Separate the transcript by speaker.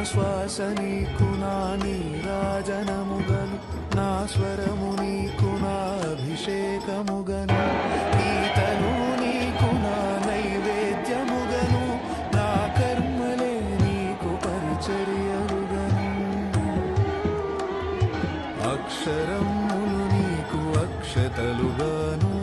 Speaker 1: శ్వాస నీకు నా నీరాజనముగను, నా స్వరము నీకు నా అభిషేకముగను, గీతను నీకు నా నైవేద్యముగను, నా కర్మలే నీకు పరిచర్యలుగను. అక్షరములు నీకు అక్షతలుగాను,